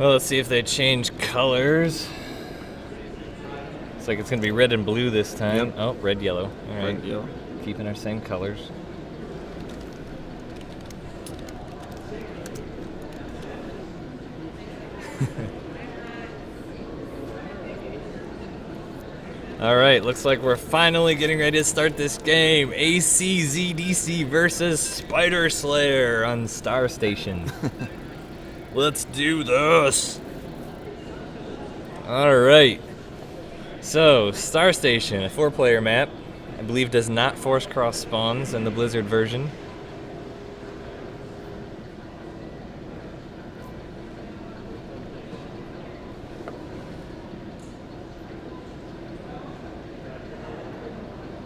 Well, let's see if they change colors. Looks like it's going to be red and blue this time. Yep. Oh, red, yellow. All right. Red, yellow. Keeping our same colors. All right, looks like we're finally getting ready to start this game. ACzDC versus Spidersayer on Star Station. Let's do this. All right. So, Star Station, a 4-player map. I believe does not force cross spawns in the Blizzard version.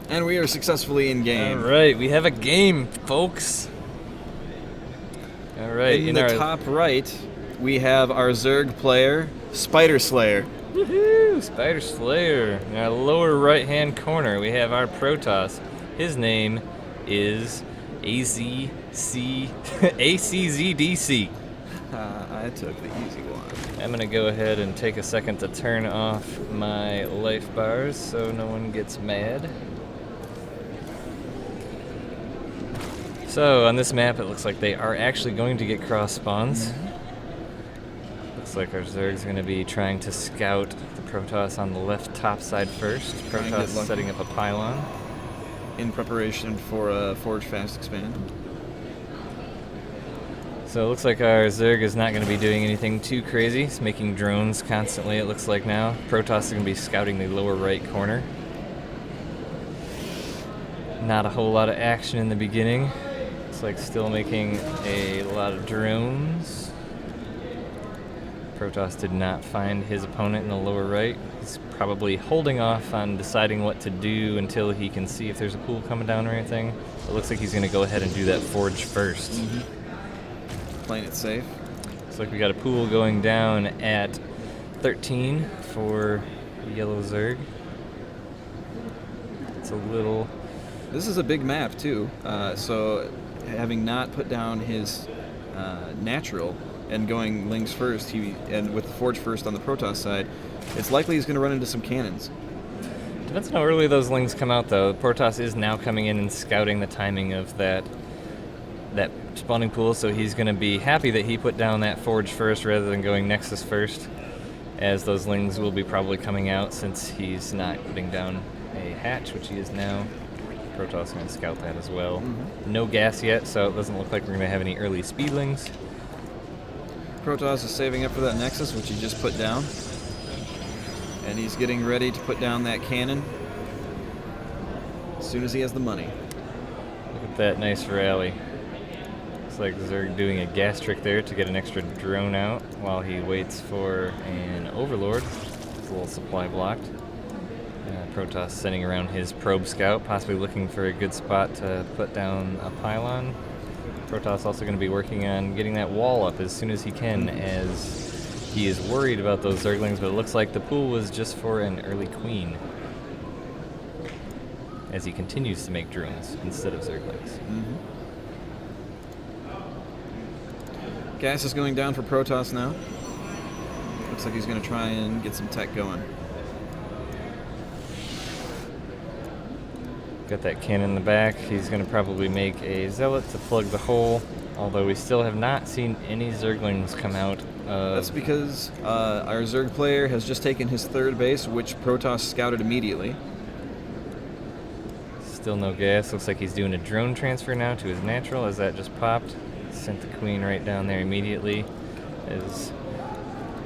And we are successfully in game. All right, we have a game, folks. All right, In the top right, we have our Zerg player, Spidersayer. Woohoo! Spidersayer. In our lower right-hand corner, we have our Protoss. His name is ACzDC. I took the easy one. I'm gonna go ahead and take a second to turn off my life bars so no one gets mad. So on this map, it looks like they are actually going to get cross spawns. Looks like our Zerg's going to be trying to scout the Protoss on the left top side first. Protoss setting up a pylon. In preparation for a Forge Fast Expand. So it looks like our Zerg is not going to be doing anything too crazy. It's making drones constantly, it looks like now. Protoss is going to be scouting the lower right corner. Not a whole lot of action in the beginning. Looks like still making a lot of drones. Protoss did not find his opponent in the lower right. He's probably holding off on deciding what to do until he can see if there's a pool coming down or anything. It looks like he's going to go ahead and do that forge first. Playing it safe. Looks like we got a pool going down at 13 for Yellow Zerg. It's a little... This is a big map too, so having not put down his natural and going Lings first, and with the Forge first on the Protoss side, it's likely he's going to run into some cannons. Depends on how early those Lings come out though. Protoss is now coming in and scouting the timing of that spawning pool, so he's going to be happy that he put down that Forge first rather than going Nexus first, as those Lings will be probably coming out since he's not putting down a hatch, which he is now. Protoss going to scout that as well. No gas yet, so it doesn't look like we're going to have any early speedlings. Protoss is saving up for that Nexus, which he just put down. And he's getting ready to put down that cannon as soon as he has the money. Look at that nice rally. Looks like Zerg doing a gas trick there to get an extra drone out while he waits for an Overlord. It's a little supply blocked. Protoss sending around his probe scout, possibly looking for a good spot to put down a pylon. Protoss also going to be working on getting that wall up as soon as he can, as he is worried about those Zerglings, but it looks like the pool was just for an early queen, as he continues to make drones instead of Zerglings. Gas is going down for Protoss now. Looks like he's going to try and get some tech going. Got that cannon in the back. He's going to probably make a Zealot to plug the hole, although we still have not seen any Zerglings come out. That's because our Zerg player has just taken his third base, which Protoss scouted immediately. Still no gas. Looks like he's doing a drone transfer now to his natural, as that just popped. Sent the queen right down there immediately. As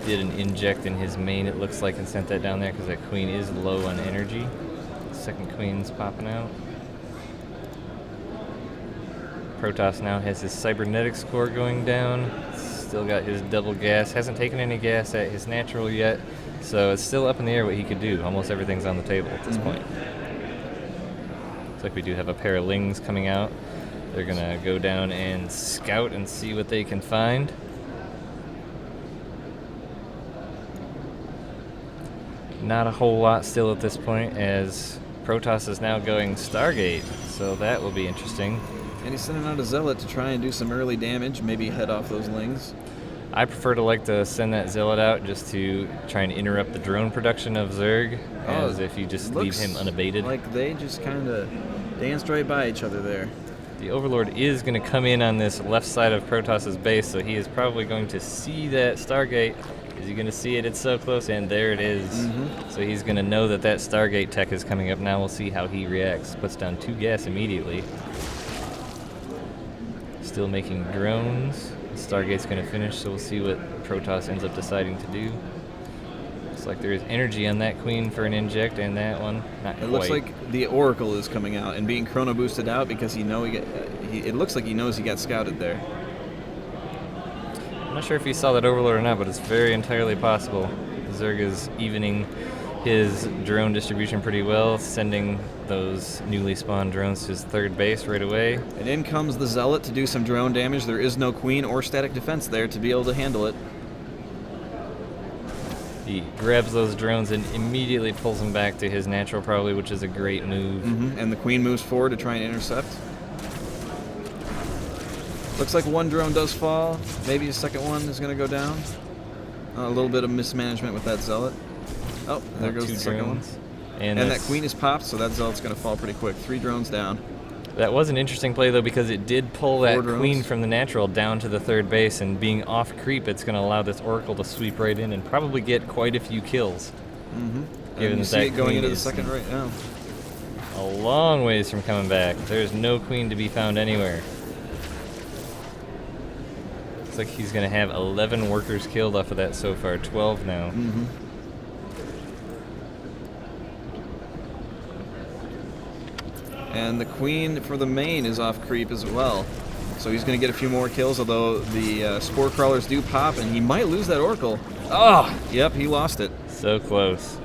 did an inject in his main, it looks like, and sent that down there because that queen is low on energy. Second queen's popping out. Protoss now has his cybernetics core going down. Still got his double gas. Hasn't taken any gas at his natural yet, so it's still up in the air what he could do. Almost everything's on the table at this point. Looks like we do have a pair of Lings coming out. They're gonna go down and scout and see what they can find. Not a whole lot still at this point, as Protoss is now going Stargate, so that will be interesting. And he's sending out a Zealot to try and do some early damage, maybe head off those Lings. I prefer to like to send that Zealot out just to try and interrupt the drone production of Zerg, as if you just leave him unabated. Like they just kind of danced right by each other there. The Overlord is going to come in on this left side of Protoss's base, so he is probably going to see that Stargate. Is he going to see it? It's so close, and there it is. So he's going to know that that Stargate tech is coming up. Now we'll see how he reacts. Puts down 2 gas immediately. Still making drones. Stargate's going to finish, so we'll see what Protoss ends up deciding to do. Looks like there is energy on that Queen for an inject, and that one not quite. It looks like the Oracle is coming out and being chrono boosted out because it looks like he knows he got scouted there. I'm not sure if he saw that Overlord or not, but it's very entirely possible. Zerg is evening his drone distribution pretty well, sending those newly spawned drones to his 3rd base right away. And in comes the Zealot to do some drone damage. There is no Queen or static defense there to be able to handle it. He grabs those drones and immediately pulls them back to his natural probably, which is a great move. And the Queen moves forward to try and intercept. Looks like 1 drone does fall. Maybe a 2nd one is going to go down. A little bit of mismanagement with that Zealot. Oh, there goes the 2nd one. And that Queen is popped, so that Zealot's going to fall pretty quick. 3 drones down. That was an interesting play, though, because it did pull that Queen from the natural down to the 3rd base, and being off creep, it's going to allow this Oracle to sweep right in and probably get quite a few kills. And you see it going into the 2nd right now. A long ways from coming back. There's no Queen to be found anywhere. Looks like he's going to have 11 workers killed off of that so far, 12 now. And the Queen for the main is off creep as well. So he's going to get a few more kills, although the Spore Crawlers do pop, and he might lose that Oracle. Oh! Yep, he lost it. So close.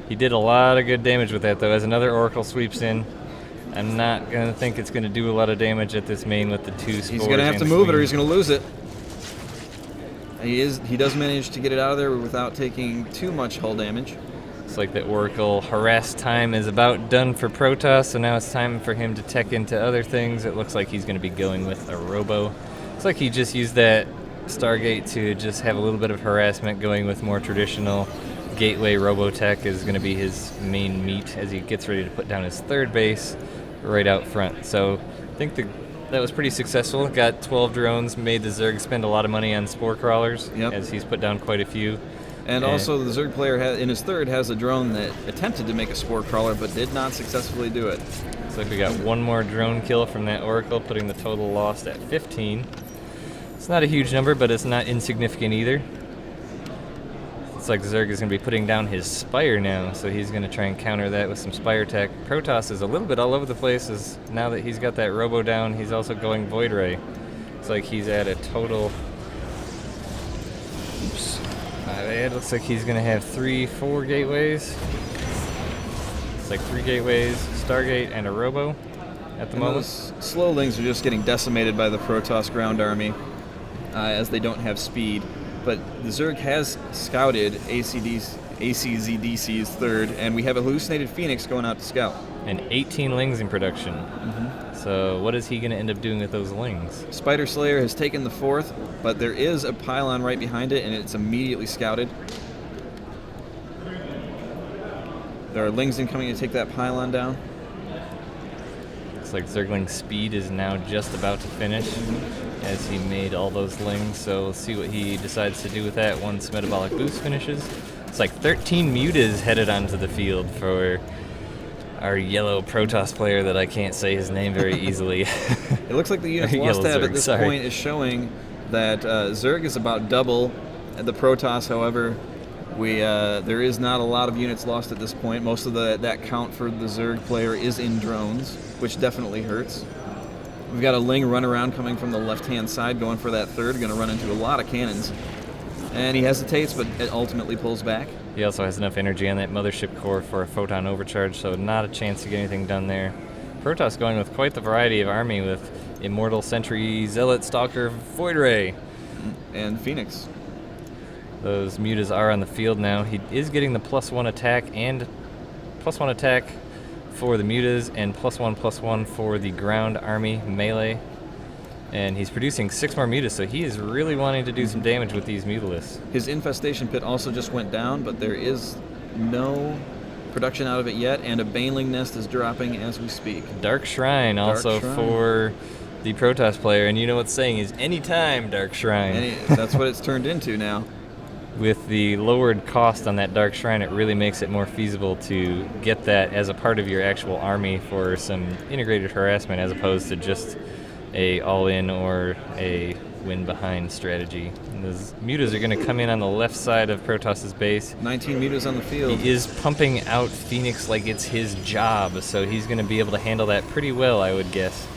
He did a lot of good damage with that, though. As another Oracle sweeps in, I'm not going to think it's going to do a lot of damage at this main with the 2 Spores. He's going to have to move it or he's going to lose it. He does manage to get it out of there without taking too much hull damage. Looks like the Oracle harass time is about done for Protoss, so now it's time for him to tech into other things. It looks like he's going to be going with a Robo. Looks like he just used that Stargate to just have a little bit of harassment, going with more traditional gateway Robotech is going to be his main meat as he gets ready to put down his 3rd base right out front. So I think that was pretty successful. Got 12 drones, made the Zerg spend a lot of money on Spore Crawlers, as he's put down quite a few. And also the Zerg player in his 3rd has a drone that attempted to make a Spore Crawler but did not successfully do it. Looks like we got 1 more drone kill from that Oracle, putting the total lost at 15. It's not a huge number, but it's not insignificant either. Looks like Zerg is going to be putting down his Spire now, so he's going to try and counter that with some Spire tech. Protoss is a little bit all over the place, as now that he's got that Robo down, he's also going Void Ray. It's like he's at a total... Oops. It looks like he's going to have 4 gateways. It's like 3 gateways, Stargate, and a Robo at the moment. Those slowlings are just getting decimated by the Protoss ground army as they don't have speed. But the Zerg has scouted ACzDC's 3rd, and we have a hallucinated Phoenix going out to scout. And 18 lings in production. So what is he going to end up doing with those lings? Spidersayer has taken the 4th, but there is a pylon right behind it, and it's immediately scouted. There are lings incoming to take that pylon down. Looks like Zergling's speed is now just about to finish, as he made all those lings. So we'll see what he decides to do with that once Metabolic Boost finishes. It's like 13 mutas headed onto the field for our yellow Protoss player that I can't say his name very easily. It looks like the units lost tab at this point is showing that Zerg is about double the Protoss. However, there is not a lot of units lost at this point. Most of that count for the Zerg player is in drones, which definitely hurts. We've got a Ling run around coming from the left-hand side, going for that 3rd, going to run into a lot of cannons. And he hesitates, but it ultimately pulls back. He also has enough energy on that mothership core for a photon overcharge, so not a chance to get anything done there. Protoss going with quite the variety of army with Immortal, Sentry, Zealot, Stalker, Void Ray. And Phoenix. Those mutas are on the field now. He is getting the +1 attack and +1 attack for the mutas and +1/+1 for the ground army melee. And he's producing 6 more mutas, so he is really wanting to do some damage with these Mutalisks. His infestation pit also just went down, but there is no production out of it yet, and a Baneling nest is dropping as we speak. Dark Shrine also for the Protoss player, and you know what's saying is anytime Dark Shrine. That's what it's turned into now. With the lowered cost on that Dark Shrine, it really makes it more feasible to get that as a part of your actual army for some integrated harassment as opposed to just a all-in or a win-behind strategy. And those mutas are going to come in on the left side of Protoss's base. 19 mutas on the field. He is pumping out Phoenix like it's his job, so he's going to be able to handle that pretty well, I would guess,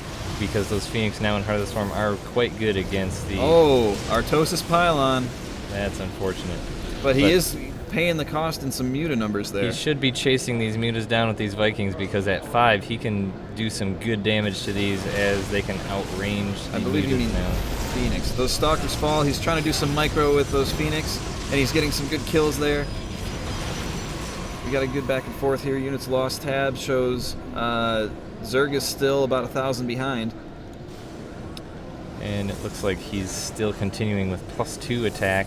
because those Phoenix now in Heart of the Swarm are quite good against the... Oh, Artosis Pylon. That's unfortunate. But he is paying the cost in some muta numbers there. He should be chasing these mutas down with these Vikings because at 5 he can do some good damage to these as they can outrange the I believe you mean now. Phoenix. Those Stalkers fall. He's trying to do some micro with those Phoenix, and he's getting some good kills there. We got a good back and forth here. Units lost tab shows Zerg is still about 1,000 behind. And it looks like he's still continuing with +2 attack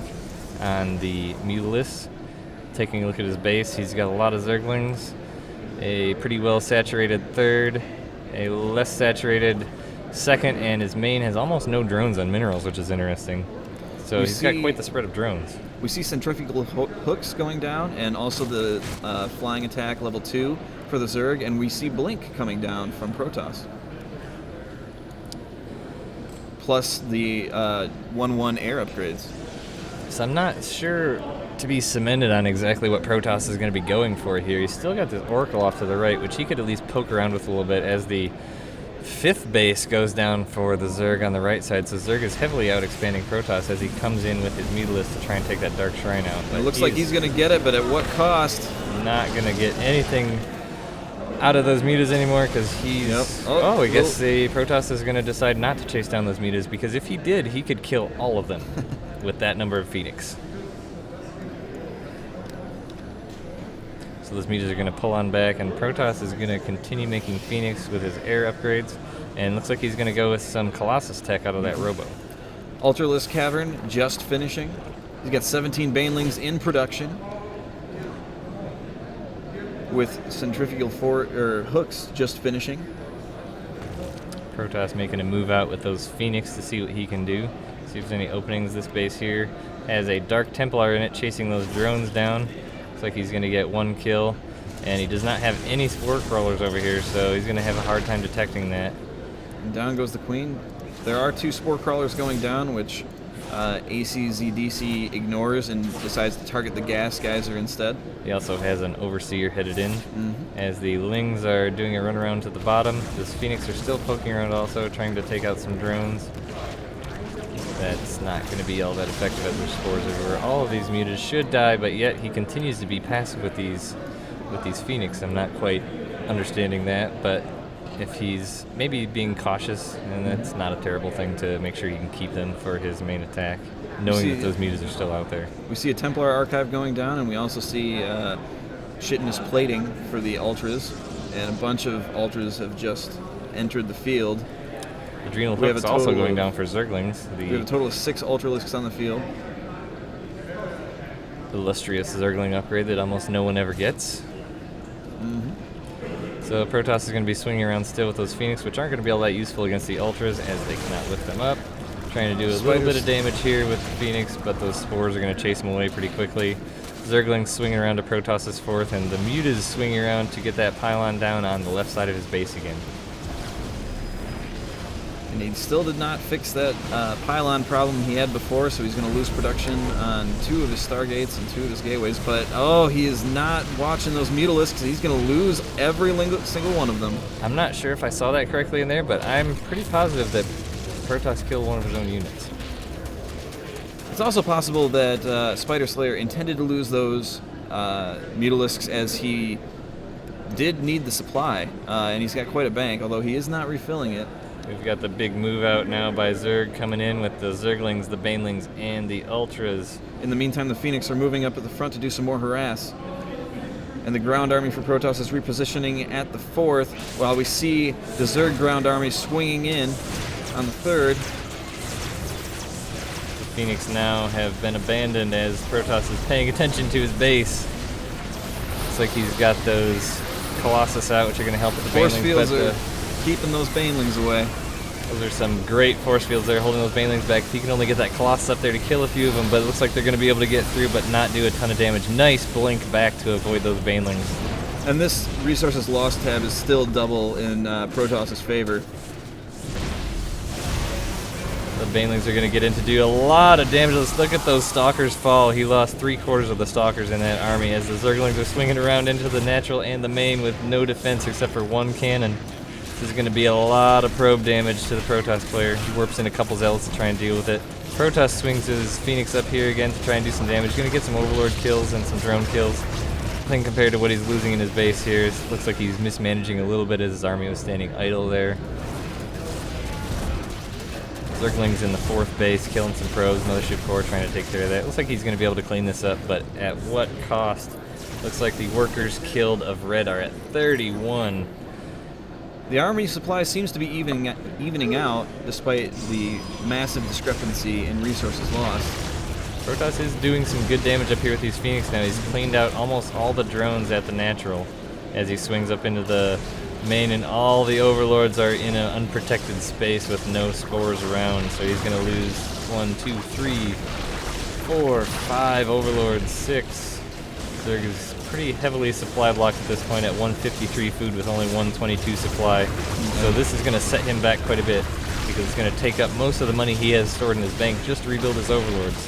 on the Mutalisks. Taking a look at his base, he's got a lot of Zerglings, a pretty well saturated third, a less saturated second, and his main has almost no drones on minerals, which is interesting. So he's got quite the spread of drones. We see centrifugal hooks going down, and also the flying attack level 2 for the Zerg, and we see Blink coming down from Protoss. Plus the 1/1 air upgrades. So I'm not sure to be cemented on exactly what Protoss is going to be going for here. He's still got this Oracle off to the right, which he could at least poke around with a little bit as the 5th base goes down for the Zerg on the right side. So Zerg is heavily out expanding Protoss as he comes in with his Mutalisks to try and take that Dark Shrine out. It looks like he's going to get it, but at what cost? Not going to get anything out of those mutas anymore because he's... Yep. I guess the Protoss is going to decide not to chase down those mutas because if he did, he could kill all of them with that number of Phoenix. So those mutas are going to pull on back, and Protoss is going to continue making Phoenix with his air upgrades, and looks like he's going to go with some Colossus tech out of that Robo. Ultralisk Cavern just finishing. He's got 17 Banelings in production, with centrifugal hooks just finishing. Protoss making a move out with those Phoenix to see what he can do. See if there's any openings. This base here has a Dark Templar in it chasing those drones down. Looks like he's going to get 1 kill, and he does not have any Spore Crawlers over here, so he's going to have a hard time detecting that. And down goes the Queen. There are 2 Spore Crawlers going down, which ACzDC ignores and decides to target the gas geyser instead. He also has an Overseer headed in. As the Lings are doing a run around to the bottom, this Phoenix are still poking around also, trying to take out some drones. That's not going to be all that effective as there's spores everywhere. All of these mutas should die, but yet he continues to be passive with these Phoenix. I'm not quite understanding that, but if he's maybe being cautious, and that's not a terrible thing to make sure you can keep them for his main attack, knowing that those mutas are still out there. We see a Templar Archive going down, and we also see Chitinous Plating for the Ultras, and a bunch of Ultras have just entered the field. Adrenal Hook's also going down for Zerglings. We have a total of 6 Ultralisks on the field. Illustrious Zergling upgrade that almost no one ever gets. So Protoss is going to be swinging around still with those Phoenix, which aren't going to be all that useful against the Ultras as they cannot lift them up. Trying to do a little bit of damage here with the Phoenix, but those spores are going to chase them away pretty quickly. Zerglings swinging around to Protoss's 4th, and the mutas swinging around to get that pylon down on the left side of his base again. And he still did not fix that pylon problem he had before, so he's going to lose production on 2 of his Stargates and 2 of his gateways. But, he is not watching those Mutalisks. He's going to lose every single one of them. I'm not sure if I saw that correctly in there, but I'm pretty positive that Protoss killed one of his own units. It's also possible that Spidersayer intended to lose those Mutalisks as he did need the supply, and he's got quite a bank, although he is not refilling it. We've got the big move out now by Zerg coming in with the Zerglings, the Banelings, and the Ultras. In the meantime, the Phoenix are moving up at the front to do some more harass. And the ground army for Protoss is repositioning at the 4th, while we see the Zerg ground army swinging in on the 3rd. Phoenix now have been abandoned as Protoss is paying attention to his base. Looks like he's got those Colossus out, which are going to help with the Force banelings. fields are keeping those banelings away. Those are some great force fields there, holding those banelings back. He can only get that Colossus up there to kill a few of them, but it looks like they're going to be able to get through, but not do a ton of damage. Nice blink back to avoid those banelings. And this resources lost tab is still double in Protoss's favor. The banelings are going to get in to do a lot of damage. Let's look at those stalkers fall. He lost 3/4 of the stalkers in that army as the Zerglings are swinging around into the natural and the main with no defense except for one cannon. This is going to be a lot of probe damage to the Protoss player. He warps in a couple zealots to try and deal with it. Protoss swings his Phoenix up here again to try and do some damage. He's going to get some Overlord kills and some drone kills. Nothing compared to what he's losing in his base here. It looks like he's mismanaging a little bit as his army was standing idle there. Zerglings in the 4th base, killing some probes. Mothership Core trying to take care of that. Looks like he's going to be able to clean this up, but at what cost? Looks like the workers killed of red are at 31. The army supply seems to be evening out despite the massive discrepancy in resources lost. Protoss is doing some good damage up here with these Phoenix now. He's cleaned out almost all the drones at the natural as he swings up into the main, and all the Overlords are in an unprotected space with no spores around, so he's going to lose 1, 2, 3, 4, 5 Overlords, 6. Zerg is pretty heavily supply blocked at this point at 153 food with only 122 supply. So this is going to set him back quite a bit because it's going to take up most of the money he has stored in his bank just to rebuild his Overlords.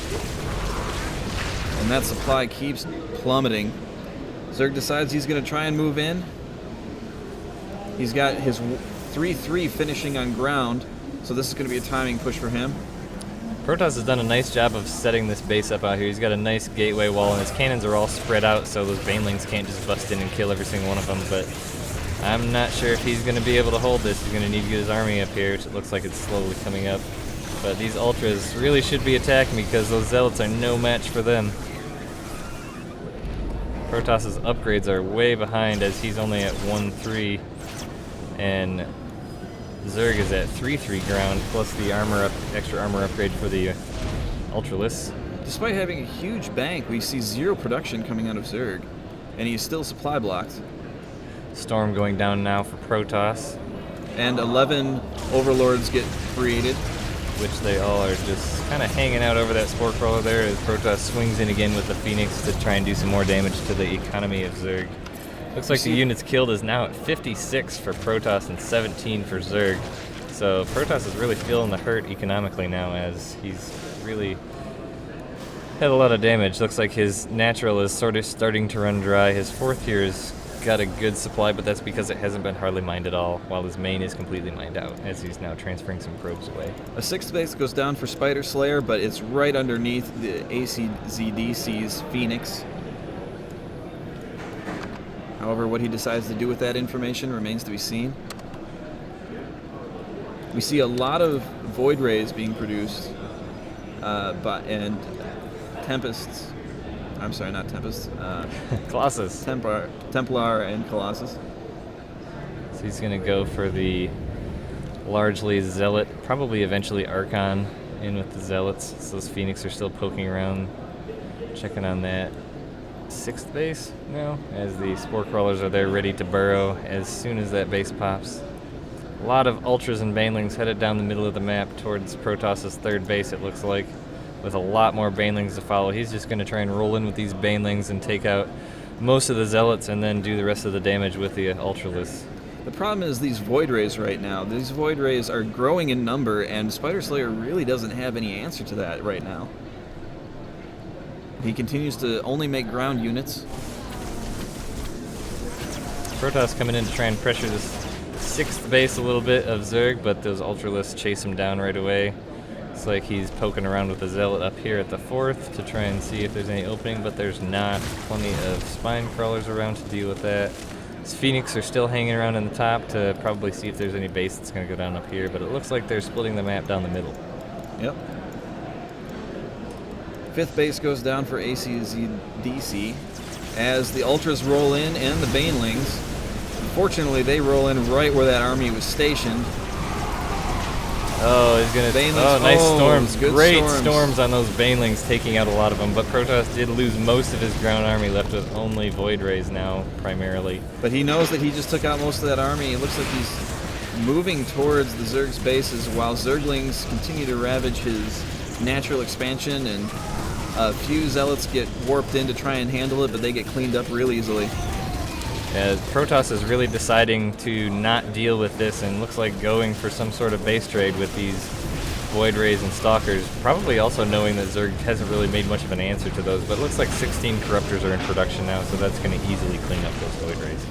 And that supply keeps plummeting. Zerg decides he's going to try and move in. He's got his 3-3 finishing on ground, so this is going to be a timing push for him. Protoss has done a nice job of setting this base up out here. He's got a nice gateway wall, and his cannons are all spread out, so those banelings can't just bust in and kill every single one of them. But I'm not sure if he's going to be able to hold this. He's going to need to get his army up here, which it looks like it's slowly coming up. But these Ultras really should be attacking because those Zealots are no match for them. Protoss's upgrades are way behind as he's only at 1-3, and Zerg is at 3-3 ground, plus the extra armor upgrade for the Ultralists. Despite having a huge bank, we see 0 production coming out of Zerg, and he's still supply blocked. Storm going down now for Protoss. And 11 Overlords get created. Which they all are just kind of hanging out over that Spore Crawler there as Protoss swings in again with the Phoenix to try and do some more damage to the economy of Zerg. Looks like the units killed is now at 56 for Protoss and 17 for Zerg. So Protoss is really feeling the hurt economically now as he's really had a lot of damage. Looks like his natural is sort of starting to run dry. His 4th tier has got a good supply, but that's because it hasn't been hardly mined at all, while his main is completely mined out as he's now transferring some probes away. A 6th base goes down for Spidersayer, but it's right underneath the ACzDC's Phoenix. However, what he decides to do with that information remains to be seen. We see a lot of Void Rays being produced, and Tempests. I'm sorry, not Tempests. Colossus. Templar and Colossus. So he's going to go for the largely Zealot, probably eventually Archon in with the Zealots. So those Phoenix are still poking around, checking on that 6th base now, as the Spore Crawlers are there ready to burrow as soon as that base pops. A lot of Ultras and Banelings headed down the middle of the map towards Protoss's 3rd base, it looks like, with a lot more Banelings to follow. He's just going to try and roll in with these Banelings and take out most of the Zealots and then do the rest of the damage with the Ultralists. The problem is these Void Rays right now. These Void Rays are growing in number, and Spidersayer really doesn't have any answer to that right now. He continues to only make ground units. Protoss coming in to try and pressure this 6th base a little bit of Zerg, but those Ultralists chase him down right away. It's like he's poking around with the Zealot up here at the 4th to try and see if there's any opening, but there's not. Plenty of Spine Crawlers around to deal with that. His Phoenix are still hanging around in the top to probably see if there's any base that's going to go down up here, but it looks like they're splitting the map down the middle. Yep. 5th base goes down for ACzDC as the Ultras roll in and the Banelings. Unfortunately, they roll in right where that army was stationed. Oh, he's gonna. Banelings. Oh, nice Oh, storms. good Great storms. on those Banelings, taking out a lot of them. But Protoss did lose most of his ground army, left with only Void Rays now, primarily. But he knows that he just took out most of that army. It looks like he's moving towards the Zerg's bases while Zerglings continue to ravage his natural expansion, and a few Zealots get warped in to try and handle it, but they get cleaned up real easily. Protoss is really deciding to not deal with this and looks like going for some sort of base trade with these Void Rays and Stalkers, probably also knowing that Zerg hasn't really made much of an answer to those, but it looks like 16 Corruptors are in production now, so that's going to easily clean up those Void Rays.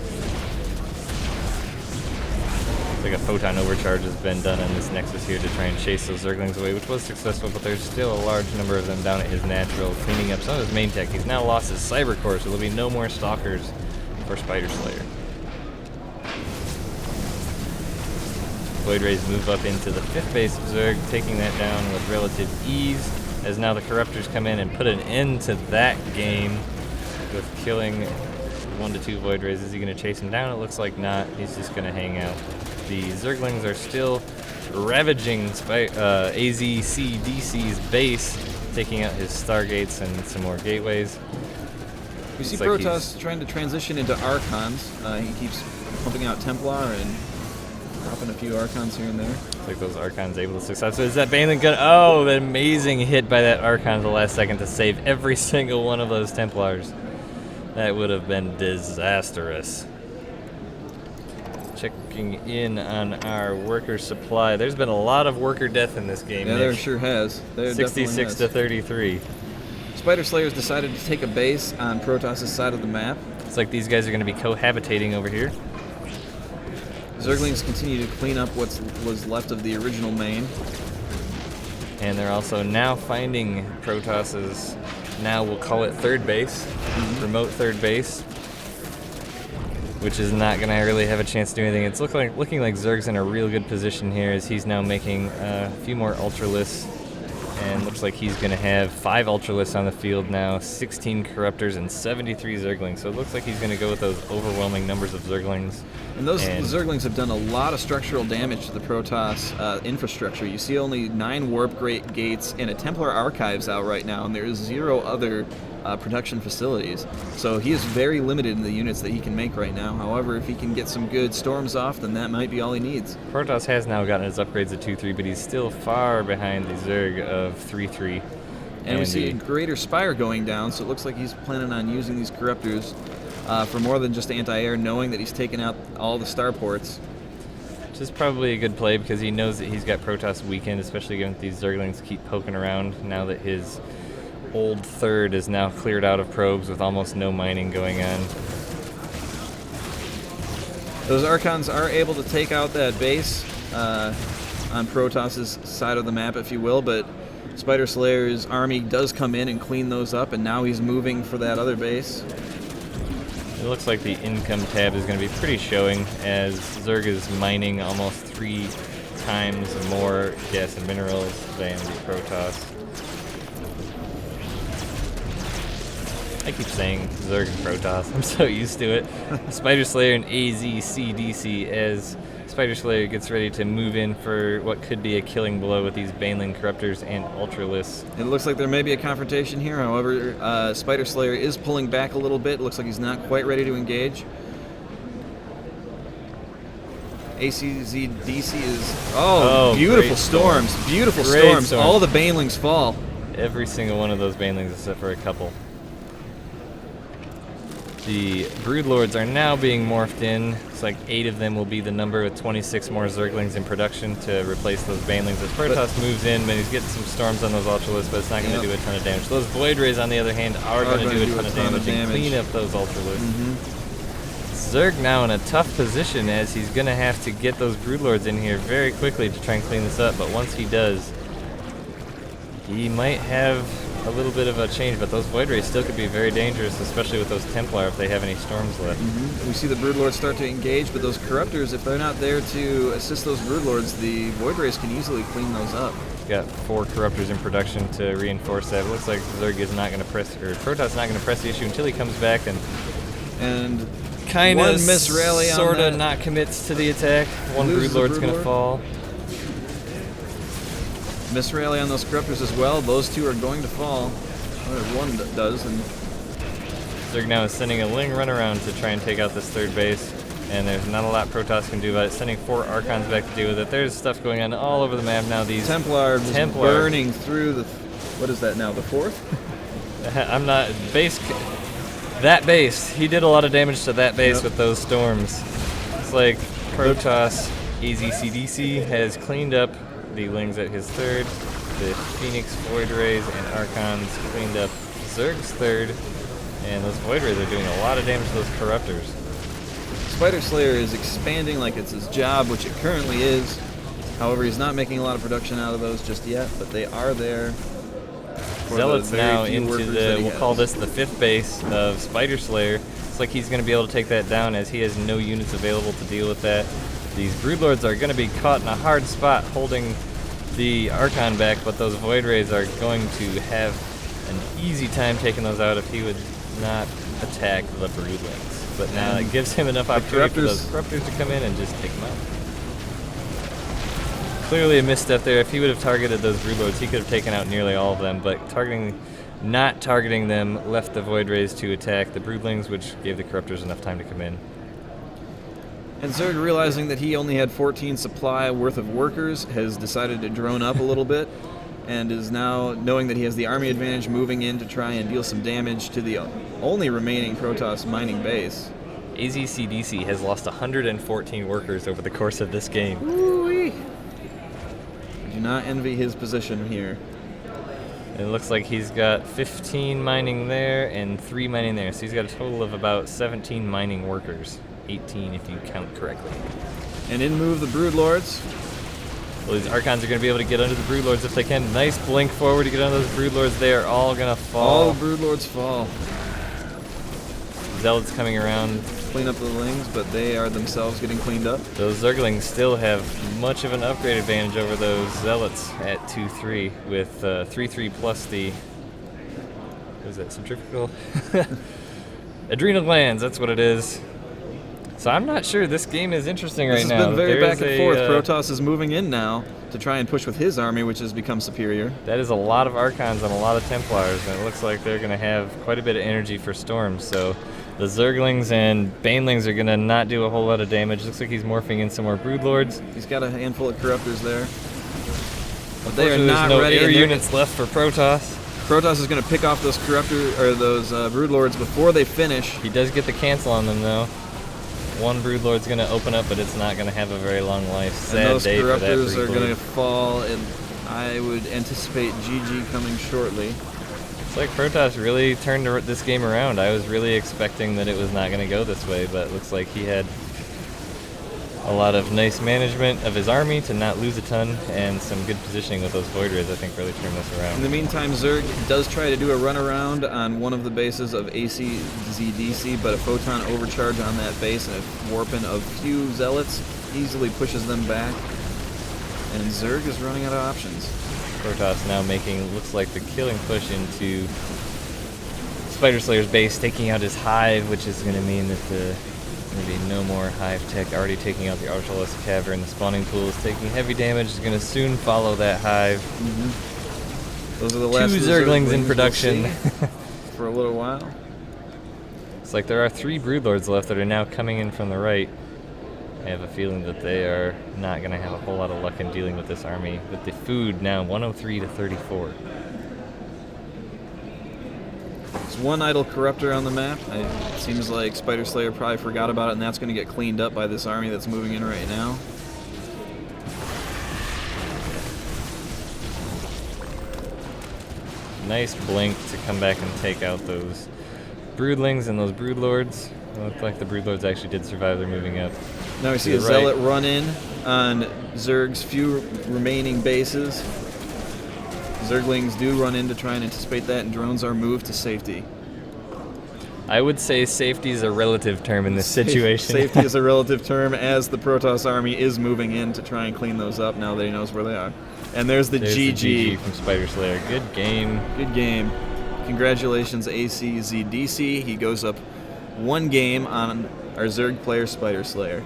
Looks like a Photon Overcharge has been done on this Nexus here to try and chase those Zerglings away, which was successful, but there's still a large number of them down at his natural, cleaning up some of his main tech. He's now lost his Cyber Core, so there'll be no more Stalkers for Spidersayer. Void Rays move up into the 5th base of Zerg, taking that down with relative ease, as now the Corruptors come in and put an end to that game with killing 1 to 2 Void Rays. Is he going to chase him down? It looks like not. He's just going to hang out. The Zerglings are still ravaging ACzDC's base, taking out his Stargates and some more gateways. We see Looks like Protoss trying to transition into Archons. He keeps pumping out Templar and dropping a few Archons here and there. Looks like those Archons able to success. So is that Baneling gun? Oh, the amazing hit by that Archon at the last second to save every single one of those Templars. That would have been disastrous. Checking in on our worker supply. There's been a lot of worker death in this game. Yeah, Nick. there sure has. There 66 to 33. Spiderslayer's decided to take a base on Protoss' side of the map. It's like these guys are going to be cohabitating over here. Zerglings continue to clean up what was left of the original main. And they're also now finding Protoss's, now we'll call it 3rd base, remote 3rd base, which is not going to really have a chance to do anything. It's looking like Zerg's in a real good position here, as he's now making a few more Ultralisks, and looks like he's going to have 5 Ultralisks on the field now, 16 Corruptors, and 73 Zerglings. So it looks like he's going to go with those overwhelming numbers of Zerglings. And those Zerglings have done a lot of structural damage to the Protoss infrastructure. You see only 9 warp gates and a Templar Archives out right now, and there is 0 other production facilities. So he is very limited in the units that he can make right now. However, if he can get some good storms off, then that might be all he needs. Protoss has now gotten his upgrades of 2-3, but he's still far behind the Zerg of 3-3. And we see a Greater Spire going down, so it looks like he's planning on using these Corruptors for more than just anti-air, knowing that he's taken out all the starports. Which is probably a good play, because he knows that he's got Protoss weakened, especially given that these Zerglings keep poking around now that his old 3rd is now cleared out of probes with almost no mining going on. Those Archons are able to take out that base on Protoss' side of the map, if you will, but Spiderslayer's army does come in and clean those up, and now he's moving for that other base. It looks like the income tab is going to be pretty showing, as Zerg is mining almost 3 times more gas and minerals than the Protoss. I keep saying Zerg and Protoss. I'm so used to it. Spidersayer and ACzDC, as Spidersayer gets ready to move in for what could be a killing blow with these Baneling Corruptors and Ultralisks. It looks like there may be a confrontation here. However, Spiderslayer is pulling back a little bit. It looks like he's not quite ready to engage. ACzDC is... Oh, beautiful storms. Beautiful storms. All the Banelings fall. Every single one of those Banelings except for a couple. The Broodlords are now being morphed in. It's like 8 of them will be the number, with 26 more Zerglings in production to replace those Banelings. As Protoss moves in, but he's getting some storms on those Ultralisks, but it's not going to do a ton of damage. Those Void Rays, on the other hand, are going to do a ton of damage and clean up those Ultralisks. Zerg now in a tough position, as he's going to have to get those Broodlords in here very quickly to try and clean this up, but once he does, he might have a little bit of a change, but those Void Rays still could be very dangerous, especially with those Templar if they have any storms left. We see the Broodlords start to engage, but those Corruptors, if they're not there to assist those Broodlords, the Void Rays can easily clean those up. Got 4 Corruptors in production to reinforce that. It looks like Zerg is not going to press, or Protoss not going to press the issue until he comes back and kind of miss rally sort of not commits to the attack. One Broodlord's going to fall. Miss rally on those corruptors as well. Those two are going to fall. One does, and Zerg now is sending a Ling runaround to try and take out this third base, and there's not a lot Protoss can do about it. Sending 4 Archons back to deal with it. There's stuff going on all over the map now. These Templar just burning through the. What is that now? The 4th? I'm not base. That base. He did a lot of damage to that base with those storms. It's like Protoss ACzDC has cleaned up the Lings at his third. The Phoenix Void Rays and Archons cleaned up Zerg's third, and those Void Rays are doing a lot of damage to those Corruptors. Spidersayer is expanding like it's his job, which it currently is. However, he's not making a lot of production out of those just yet, but they are there. Zealots now into the, we'll call this the 5th base of Spidersayer. It's like he's going to be able to take that down as he has no units available to deal with that. These Broodlords are going to be caught in a hard spot holding the Archon back, but those Void Rays are going to have an easy time taking those out if he would not attack the Broodlings. But now it gives him enough opportunity for those Corruptors to come in and just take them out. Clearly a misstep there. If he would have targeted those Broodlords, he could have taken out nearly all of them, but not targeting them left the Void Rays to attack the Broodlings, which gave the Corruptors enough time to come in. And Zerg, realizing that he only had 14 supply worth of workers, has decided to drone up a little bit, and is now, knowing that he has the army advantage, moving in to try and deal some damage to the only remaining Protoss mining base. ACzDC has lost 114 workers over the course of this game. Ooh-wee. I do not envy his position here. It looks like he's got 15 mining there and 3 mining there, so he's got a total of about 17 mining workers. 18 if you count correctly. And in move the Broodlords. Well, these Archons are going to be able to get under the Broodlords if they can. Nice blink forward to get under those Broodlords. They are all going to fall. All the Broodlords fall. Zealots coming around. Clean up the Lings, but they are themselves getting cleaned up. Those Zerglings still have much of an upgrade advantage over those Zealots at 2-3 with 3-3 plus the, what is that, centrifugal? Adrenal glands, that's what it is. So I'm not sure this game is interesting right now. This has been very back and forth. Protoss is moving in now to try and push with his army, which has become superior. That is a lot of Archons and a lot of Templars, and it looks like they're going to have quite a bit of energy for storms. So the Zerglings and Banelings are going to not do a whole lot of damage. Looks like he's morphing in some more Broodlords. He's got a handful of Corruptors there. But they are not ready. There's no air units left for Protoss. Protoss is going to pick off those those Broodlords before they finish. He does get the cancel on them though. One Broodlord's going to open up, but it's not going to have a very long life. Sad day for that Broodlord. And those Corruptors are going to fall, and I would anticipate GG coming shortly. It's like Protoss really turned this game around. I was really expecting that it was not going to go this way, but it looks like he had a lot of nice management of his army to not lose a ton, and some good positioning with those Void Rays, I think, really turned this around. In the meantime, Zerg does try to do a runaround on one of the bases of ACzDC, but a photon overcharge on that base and a warping of few Zealots easily pushes them back, and Zerg is running out of options. Protoss now making, looks like, the killing push into Spidersayer's base, taking out his hive, which is going to mean that the going to be no more hive tech. Already taking out the Archelaus Cavern. The spawning pool is taking heavy damage. Is going to soon follow that hive. Those are the last 2 Zerglings in production for a little while. It's like there are 3 Broodlords left that are now coming in from the right. I have a feeling that they are not going to have a whole lot of luck in dealing with this army. With the food now 103 to 34. There's one idle Corruptor on the map. It seems like Spidersayer probably forgot about it, and that's going to get cleaned up by this army that's moving in right now. Nice blink to come back and take out those Broodlings and those Broodlords. It looked like the Broodlords actually did survive. They're moving up. Now we see a Zealot run in on Zerg's few remaining bases. Zerglings do run in to try and anticipate that, and drones are moved to safety. I would say safety is a relative term in this situation. Safety is a relative term, as the Protoss army is moving in to try and clean those up now that he knows where they are. And there's the GG. The GG from Spidersayer. Good game. Good game. Congratulations, ACzDC. He goes up 1 game on our Zerg player, Spidersayer.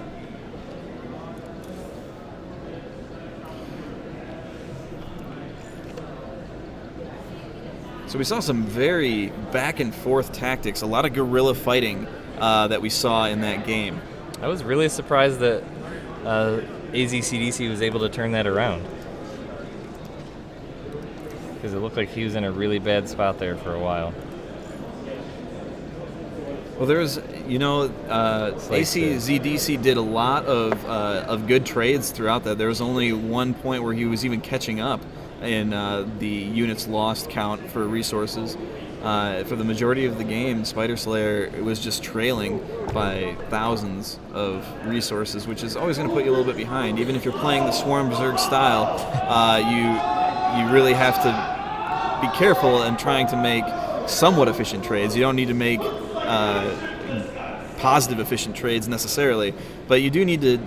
So we saw some very back and forth tactics, a lot of guerrilla fighting that we saw in that game. I was really surprised that ACdC was able to turn that around, because it looked like he was in a really bad spot there for a while. Well, there's, ACzDC did a lot of good trades throughout that. There was only one point where he was even catching up in the units lost count for resources. For the majority of the game, Spidersayer was just trailing by thousands of resources, which is always going to put you a little bit behind. Even if you're playing the Swarm Berserk style, you really have to be careful in trying to make somewhat efficient trades. You don't need to make positive efficient trades necessarily, but you do need to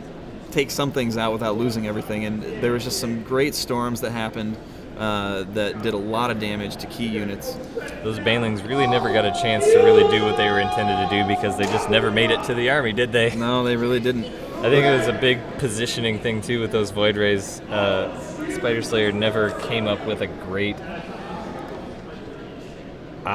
take some things out without losing everything. And there was just some great storms that happened that did a lot of damage to key units. Those banelings really never got a chance to really do what they were intended to do, because they just never made it to the army, did they? No, they really didn't. I think it was a big positioning thing too with those Void Rays. Spidersayer never came up with a great